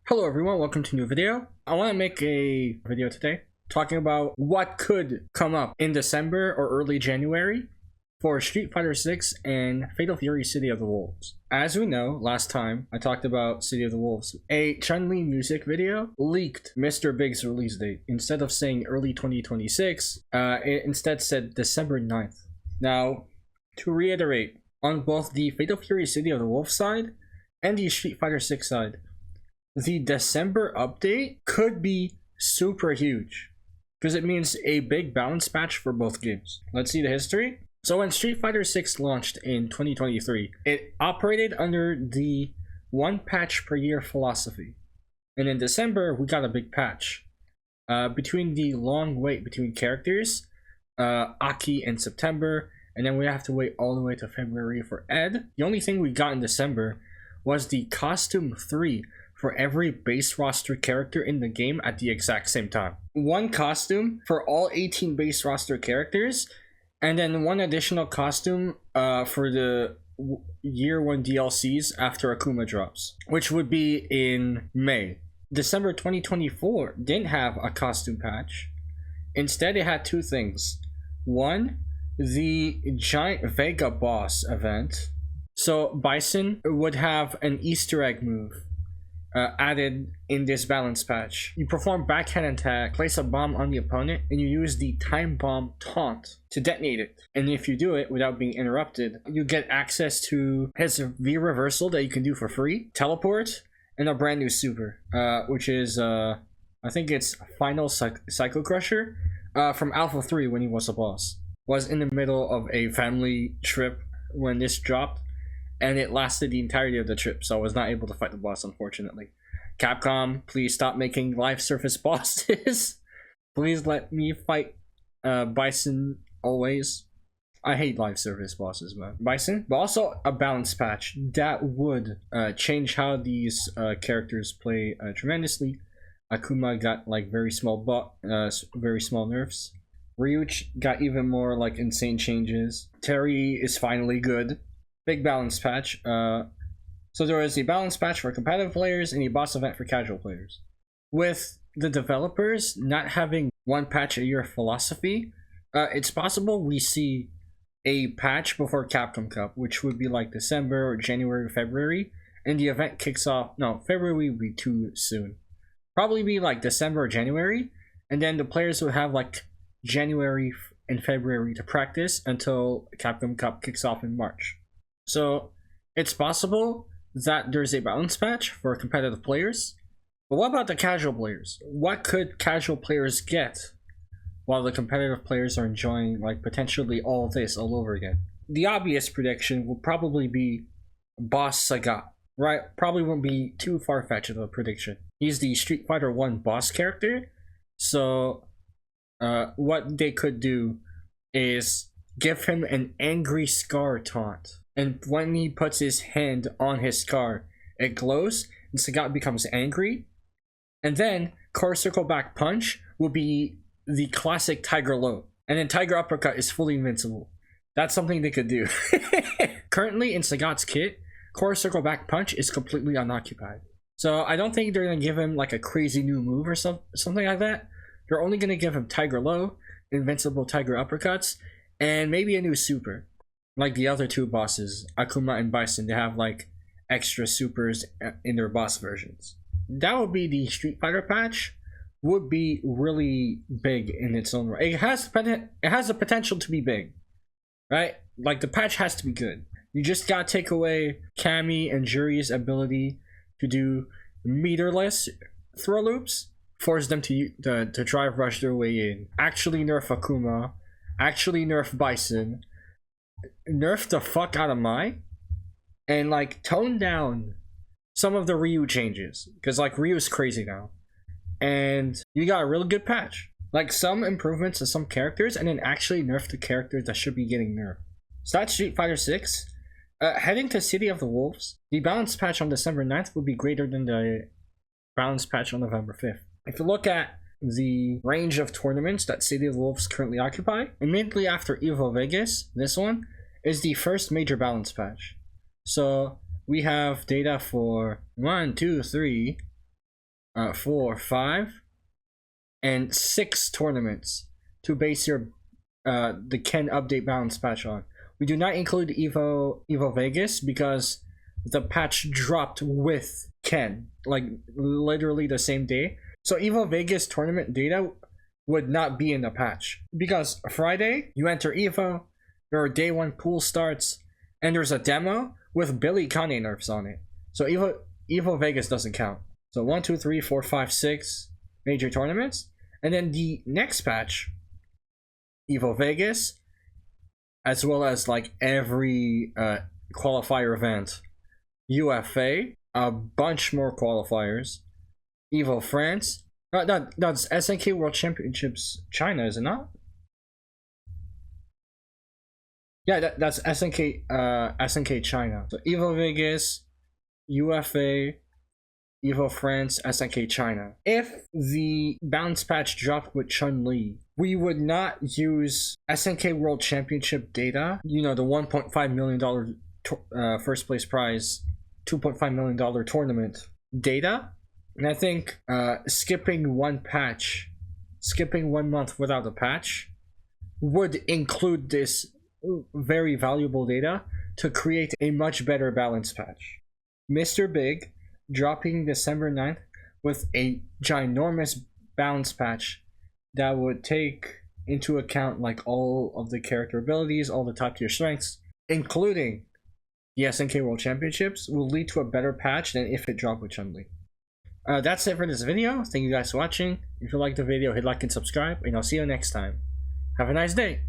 Hello everyone, welcome to a new video. I want to make a video today talking about what could come up in December or early January for Street Fighter 6 and Fatal Fury City of the Wolves. As we know, last time I talked about City of the Wolves, a Chun-Li music video leaked Mr. Big's release date. Instead of saying early 2026, it instead said December 9th. Now, to reiterate, on both the Fatal Fury City of the Wolves side and the Street Fighter 6 side, the December update could be super huge because it means a big balance patch for both games. Let's see the history. So when Street Fighter 6 launched in 2023, it operated under the one patch per year philosophy. And in December, we got a big patch. Between the long wait between characters, Aki in September, and then we have to wait all the way to February for Ed. The only thing we got in December was the Costume 3 for every base roster character in the game at the exact same time. One costume for all 18 base roster characters, and then one additional costume for the year 1 DLCs after Akuma drops, which would be in May. December 2024 didn't have a costume patch. Instead, it had two things. One, the giant Vega boss event. So Bison would have an Easter egg move added in this balance patch. You perform backhand attack, place a bomb on the opponent, and you use the time bomb taunt to detonate it. And if you do it without being interrupted, you get access to his V reversal that you can do for free, teleport, and a brand new super, which is I think it's Final Psycho Crusher from Alpha 3 when he was a boss. Was in the middle of a family trip when this dropped, and it lasted the entirety of the trip, so I was not able to fight the boss, unfortunately. Capcom, please stop making live surface bosses. Please let me fight Bison always. I hate live surface bosses, man. Bison, but also a balance patch that would change how these characters play tremendously. Akuma got like very small nerfs. Ryuch got even more like insane changes. Terry is finally good. Big balance patch. So there was a balance patch for competitive players and a boss event for casual players. With the developers not having one patch a year philosophy, it's possible we see a patch before Capcom Cup, which would be like December or January or February, and the event kicks off. No, February would be too soon. Probably be like December or January, and then the players would have like January and February to practice until Capcom Cup kicks off in March. So it's possible that there's a balance patch for competitive players, but what about the casual players? What could casual players get while the competitive players are enjoying like potentially all this all over again? The obvious prediction will probably be Boss Sagat, right? Probably won't be too far-fetched of a prediction. He's the Street Fighter 1 boss character, so what they could do is give him an angry scar taunt. And when he puts his hand on his scar, it glows, and Sagat becomes angry. And then, core circle back punch will be the classic Tiger Low. And then Tiger Uppercut is fully invincible. That's something they could do. Currently, in Sagat's kit, core circle back punch is completely unoccupied. So I don't think they're going to give him like a crazy new move or something like that. They're only going to give him Tiger Low, invincible Tiger Uppercuts, and maybe a new super. Like the other two bosses, Akuma and Bison, they have like extra supers in their boss versions. That would be the Street Fighter patch. Would be really big in its own right. It has the potential to be big, right? Like the patch has to be good. You just gotta take away Cammy and Juri's ability to do meterless throw loops. Force them to drive rush their way in. Actually nerf Akuma. Actually nerf Bison. Nerf the fuck out of Mai, and like tone down some of the Ryu changes, because like Ryu's crazy now, and you got a really good patch, like some improvements to some characters, and then actually nerf the characters that should be getting nerfed. So that's Street Fighter 6. Heading to City of the Wolves, the balance patch on December 9th would be greater than the balance patch on November 5th. If you look at the range of tournaments that City of the Wolves currently occupy, immediately after Evo Vegas, this one is the first major balance patch. So we have data for 1, 2, 3, 4, 5, and 6 tournaments to base your the Ken update balance patch on. We do not include Evo Vegas because the patch dropped with Ken, like literally the same day. So Evo Vegas tournament data would not be in the patch because Friday you enter Evo, your day 1 pool starts, and there's a demo with Billy Kanye nerfs on it. So Evo Vegas doesn't count. So 1, 2, 3, 4, 5, 6 major tournaments, and then the next patch, Evo Vegas, as well as like every qualifier event, UFA, a bunch more qualifiers, Evo France. That's SNK World Championships China, is it not? Yeah, that's SNK China. So Evo Vegas, UFA, Evo France, SNK China. If the balance patch dropped with Chun-Li, we would not use SNK World Championship data, you know, the $1.5 million first place prize, $2.5 million tournament data. And I think skipping 1 month without a patch would include this very valuable data to create a much better balance patch. Mr. Big dropping December 9th with a ginormous balance patch that would take into account like all of the character abilities, all the top tier strengths, including the SNK World Championships, will lead to a better patch than if it dropped with Chun-Li. That's it for this video. Thank you guys for watching. If you liked the video, hit like and subscribe, and I'll see you next time. Have a nice day.